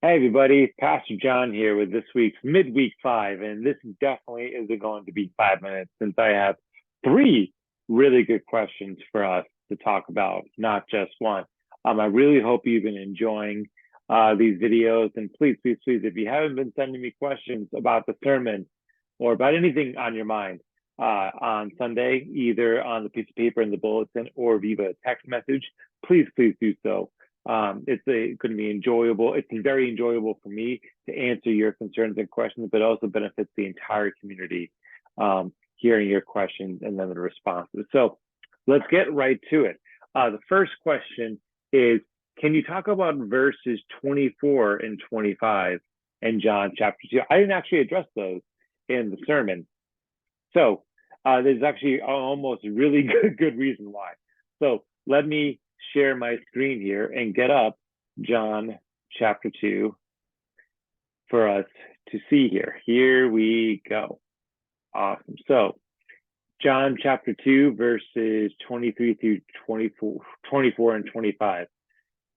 Hey everybody, Pastor John here with this week's Midweek 5, and this definitely isn't going to be 5 minutes since I have three really good questions for us to talk about, not just one. I really hope you've been enjoying these videos, and please, if you haven't been sending me questions about the sermon or about anything on your mind on Sunday, either on the piece of paper in the bulletin or via text message, please do so. It's going to be enjoyable. It's very enjoyable for me to answer your concerns and questions, but also benefits the entire community hearing your questions and then the responses. So let's get right to it. The first question is, can you talk about verses 24 and 25 in John chapter 2? I didn't actually address those in the sermon. So there's actually almost a really good reason why. So let me share my screen here and get up John chapter 2 for us to see here. Here we go. Awesome. So John chapter 2, verses 23 through 24 and 25.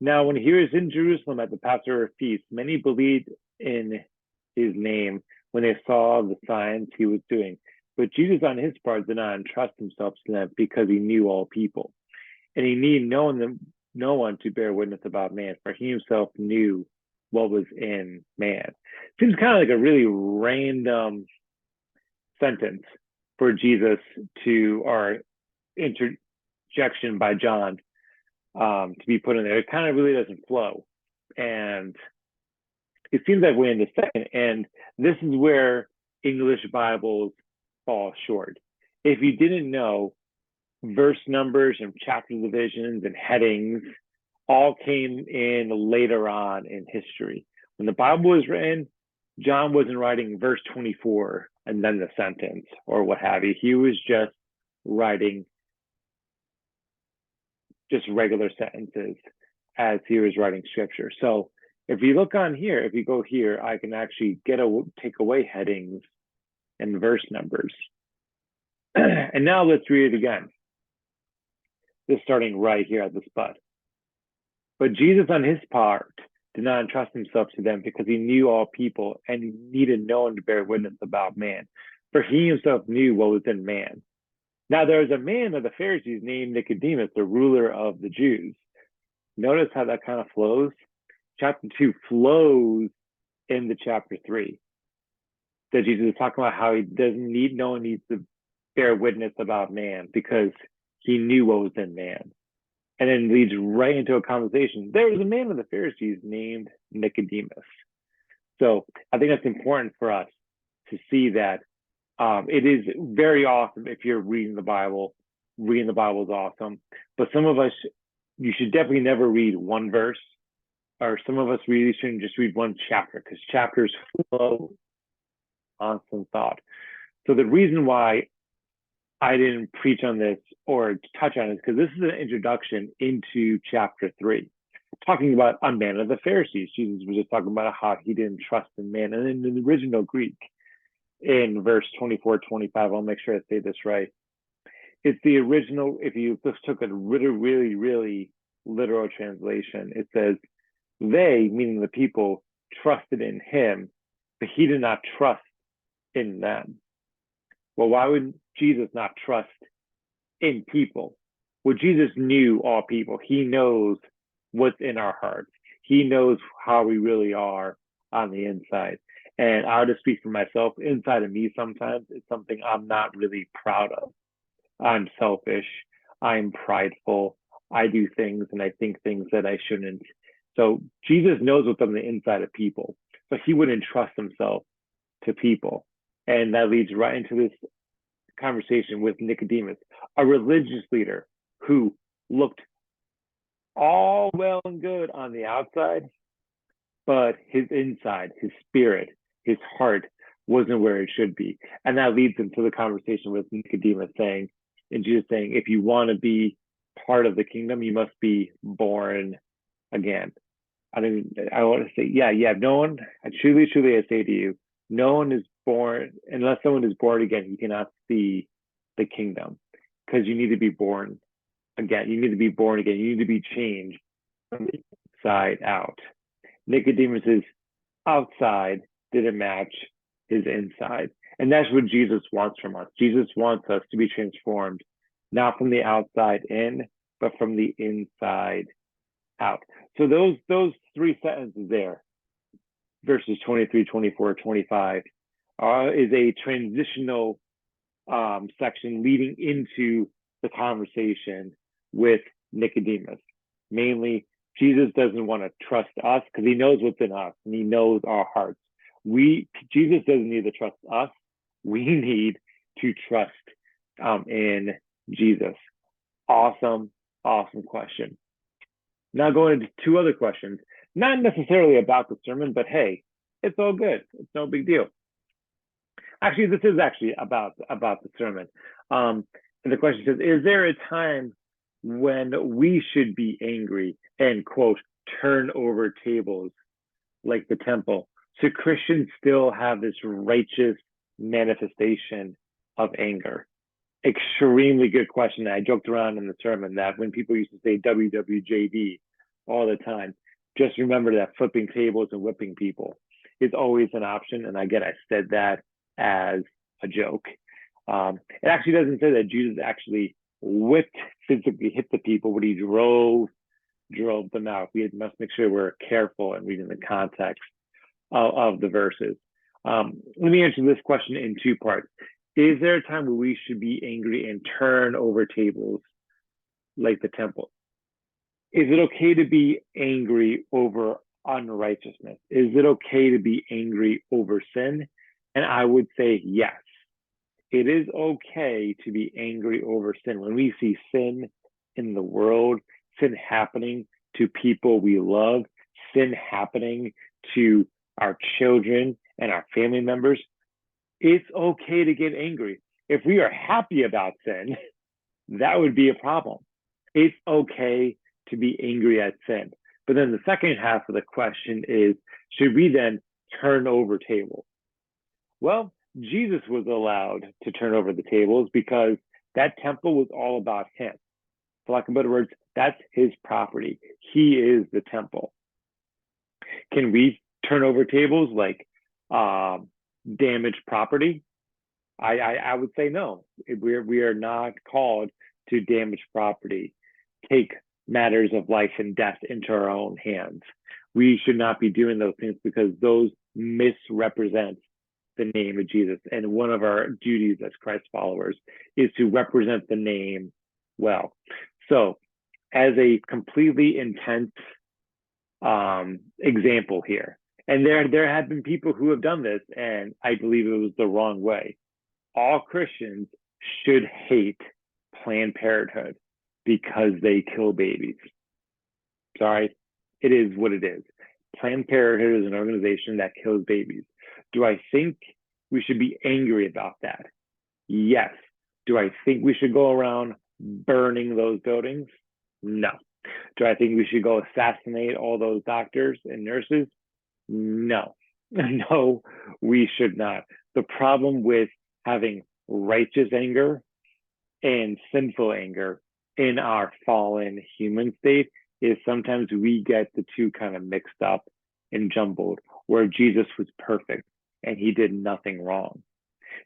Now, when he was in Jerusalem at the Passover feast, many believed in his name when they saw the signs he was doing. But Jesus, on his part, did not entrust himself to them because he knew all people. And he needed no one to bear witness about man, for he himself knew what was in man. Seems kind of like a really random sentence for Jesus or interjection by John to be put in there. It kind of really doesn't flow. And it seems that way in the second. And this is where English Bibles fall short. If you didn't know, verse numbers and chapter divisions and headings all came in later on in history. When the Bible was written, John wasn't writing verse 24 and then the sentence or what have you. He was just writing just regular sentences as he was writing scripture. So if you look on here, if you go here, I can actually take away headings and verse numbers. And now let's read it again. This starting right here at the spot. But Jesus, on his part, did not entrust himself to them because he knew all people and he needed no one to bear witness about man, for he himself knew what was in man. Now there was a man of the Pharisees named Nicodemus, the ruler of the Jews. Notice how that kind of flows. Chapter 2 flows into chapter 3. That Jesus is talking about how no one needs to bear witness about man because he knew what was in man. And then leads right into a conversation. There was a man of the Pharisees named Nicodemus. So I think that's important for us to see that it is very awesome if you're reading the Bible. Reading the Bible is awesome. But some of us, you should definitely never read one verse, or some of us really shouldn't just read one chapter because chapters flow on some thought. So the reason why I didn't preach on this or touch on it because this is an introduction into chapter 3, talking about a man of the Pharisees. Jesus was just talking about how he didn't trust in man. And in the original Greek, in verse 24, 25, I'll make sure I say this right. It's the original, if you just took a really literal translation, it says, they, meaning the people, trusted in him, but he did not trust in them. Well, why would Jesus not trust in people? Well, Jesus knew all people. He knows what's in our hearts. He knows how we really are on the inside. And I'll just speak for myself. Inside of me, sometimes it's something I'm not really proud of. I'm selfish. I'm prideful. I do things and I think things that I shouldn't. So Jesus knows what's on the inside of people, but he wouldn't trust himself to people. And that leads right into this conversation with Nicodemus, a religious leader who looked all well and good on the outside, but his inside, his spirit, his heart wasn't where it should be. And that leads into the conversation with Nicodemus saying, and Jesus saying, if you want to be part of the kingdom, you must be born again. I want to say, no one, truly, I say to you, no one is born, unless someone is born again, you cannot see the kingdom because you need to be born again. You need to be born again. You need to be changed from the inside out. Nicodemus's outside didn't match his inside. And that's what Jesus wants from us. Jesus wants us to be transformed, not from the outside in, but from the inside out. So those three sentences there, verses 23, 24, 25, is a transitional section leading into the conversation with Nicodemus. Mainly, Jesus doesn't want to trust us because he knows what's in us and he knows our hearts. Jesus doesn't need to trust us. We need to trust in Jesus. Awesome question. Now going into two other questions, not necessarily about the sermon, but hey, it's all good. It's no big deal. Actually, this is actually about the sermon. And the question says, is there a time when we should be angry and, quote, turn over tables like the temple? So Christians still have this righteous manifestation of anger. Extremely good question. I joked around in the sermon that when people used to say WWJD all the time, just remember that flipping tables and whipping people is always an option. And I said that as a joke. It actually doesn't say that Jesus actually physically hit the people, but he drove them out. We must make sure we're careful in reading the context of the verses. Let me answer this question in two parts. Is there a time where we should be angry and turn over tables like the temple? Is it okay to be angry over unrighteousness? Is it okay to be angry over sin? And I would say yes. It is okay to be angry over sin. When we see sin in the world, sin happening to people we love, sin happening to our children and our family members, it's okay to get angry. If we are happy about sin, that would be a problem. It's okay to be angry at sin. But then the second half of the question is, should we then turn over tables? Well, Jesus was allowed to turn over the tables because that temple was all about him. For lack of better words, that's his property. He is the temple. Can we turn over tables like damaged property? I would say no. We are not called to damage property, take matters of life and death into our own hands. We should not be doing those things because those misrepresent the name of Jesus. And one of our duties as Christ followers is to represent the name well. So as a completely intense example here, and there have been people who have done this, and I believe it was the wrong way. All Christians should hate Planned Parenthood because they kill babies. Sorry, it is what it is. Planned Parenthood is an organization that kills babies. Do I think we should be angry about that? Yes. Do I think we should go around burning those buildings? No. Do I think we should go assassinate all those doctors and nurses? No. No, we should not. The problem with having righteous anger and sinful anger in our fallen human state is sometimes we get the two kind of mixed up and jumbled, where Jesus was perfect and he did nothing wrong.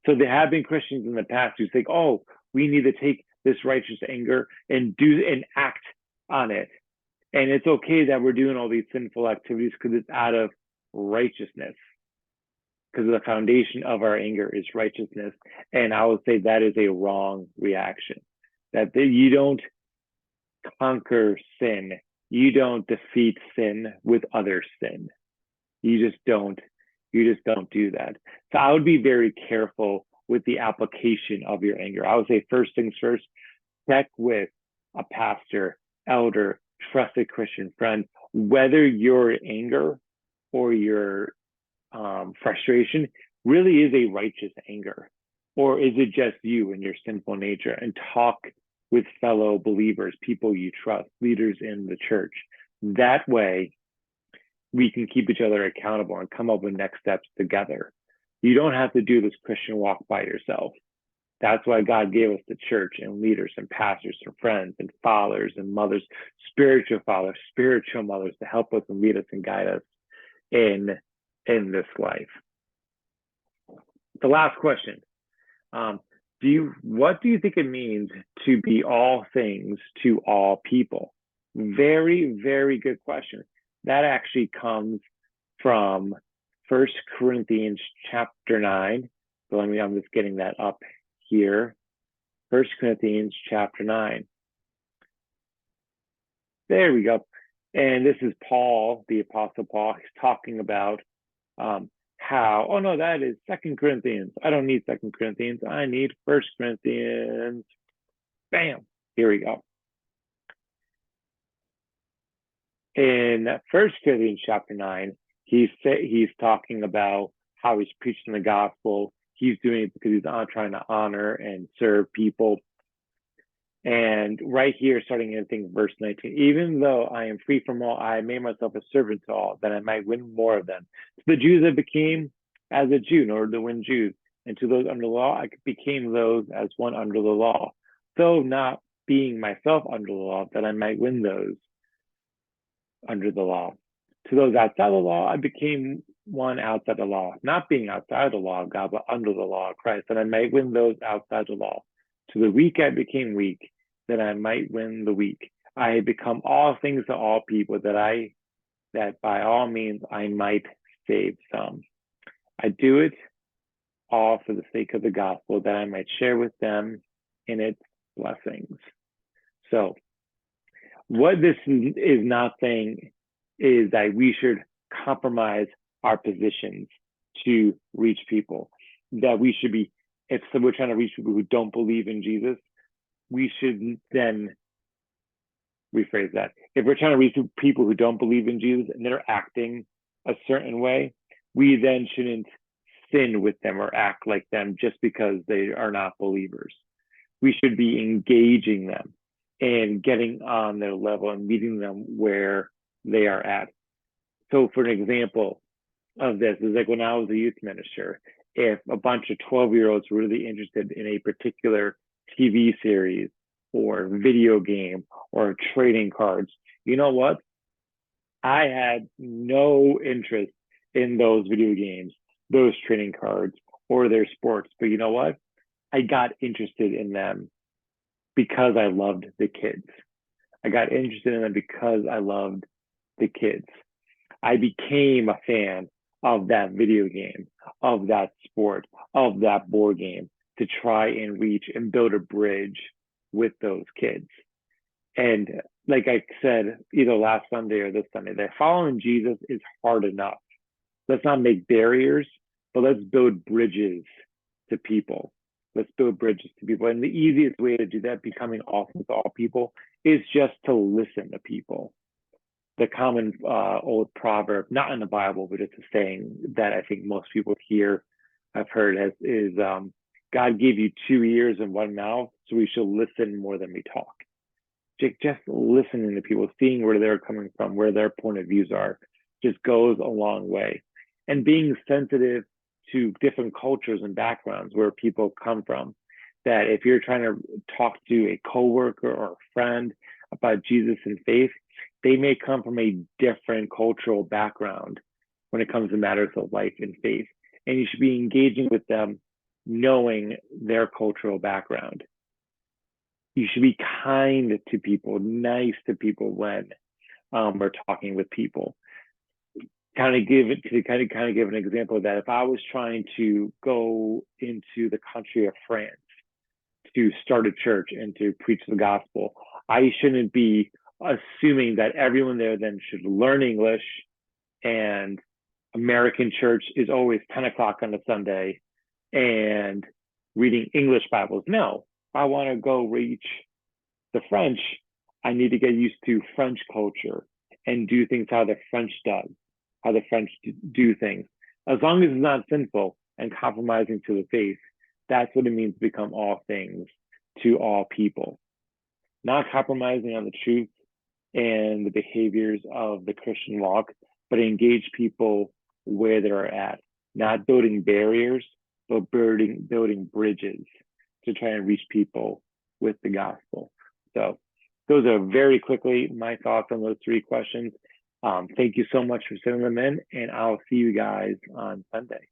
So there have been Christians in the past who think, oh, we need to take this righteous anger and act on it. And it's okay that we're doing all these sinful activities because it's out of righteousness, because the foundation of our anger is righteousness. And I would say that is a wrong reaction, that you don't conquer sin. You don't defeat sin with other sin. You just don't do that. So I would be very careful with the application of your anger. I would say first things first, check with a pastor, elder, trusted Christian friend, whether your anger or your frustration really is a righteous anger, or is it just you and your sinful nature? And talk with fellow believers, people you trust, leaders in the church. That way, we can keep each other accountable and come up with next steps together. You don't have to do this Christian walk by yourself. That's why God gave us the church and leaders and pastors and friends and fathers and mothers, spiritual fathers, spiritual mothers to help us and lead us and guide us. in this life. The last question. What do you think it means to be all things to all people? Very, very good question. That actually comes from 1 Corinthians chapter 9. So I'm just getting that up here. 1 Corinthians chapter 9. There we go. And this is Paul, the Apostle Paul. He's talking about how, oh no, that is 2 Corinthians. I don't need 2 Corinthians. I need 1 Corinthians. Bam. Here we go. In 1 Corinthians chapter 9, he's talking about how he's preaching the gospel. He's doing it because he's trying to honor and serve people. And right here, starting in, I think, verse 19, even though I am free from all, I made myself a servant to all, that I might win more of them. To the Jews, I became as a Jew in order to win Jews. And to those under the law, I became those as one under the law, though not being myself under the law, that I might win those under the law. To those outside the law, I became one outside the law, not being outside the law of God, but under the law of Christ, that I might win those outside the law. To the weak, I became weak, that I might win the weak. I had become all things to all people, that by all means I might save some. I do it all for the sake of the gospel, that I might share with them in its blessings. So what this is not saying is that we should compromise our positions to reach people, that we should be, if we're trying to reach people who don't believe in Jesus, we should then rephrase that. If we're trying to reach people who don't believe in Jesus and they're acting a certain way, we then shouldn't sin with them or act like them just because they are not believers. We should be engaging them and getting on their level and meeting them where they are at. So for an example of this is like when I was a youth minister, if a bunch of 12-year-olds were really interested in a particular TV series or video game or trading cards, you know what? I had no interest in those video games, those trading cards, or their sports. But you know what? I got interested in them because I loved the kids. I got interested in them because I loved the kids. I became a fan of that video game, of that sport, of that board game to try and reach and build a bridge with those kids. And like I said, either last Sunday or this Sunday, that following Jesus is hard enough. Let's not make barriers, but let's build bridges to people. Let's build bridges to people. And the easiest way to do that, becoming awesome with all people, is just to listen to people. The common old proverb, not in the Bible, but it's a saying that I think most people here have heard is God gave you 2 ears and 1 mouth, so we should listen more than we talk. Just listening to people, seeing where they're coming from, where their point of views are, just goes a long way. And being sensitive to different cultures and backgrounds where people come from. That if you're trying to talk to a coworker or a friend about Jesus and faith, they may come from a different cultural background when it comes to matters of life and faith. And you should be engaging with them knowing their cultural background. You should be kind to people, nice to people when we're talking with people. Kind of give an example of that. If I was trying to go into the country of France to start a church and to preach the gospel, I shouldn't be assuming that everyone there then should learn English and American church is always 10 o'clock on a Sunday and reading English Bibles. No, if I want to go reach the French, I need to get used to French culture and do things how the French does, how the French do things. As long as it's not sinful and compromising to the faith, that's what it means to become all things to all people. Not compromising on the truth and the behaviors of the Christian walk, but engage people where they're at. Not building barriers, but building bridges to try and reach people with the gospel. So those are very quickly my thoughts on those 3 questions. Thank you so much for sending them in, and I'll see you guys on Sunday.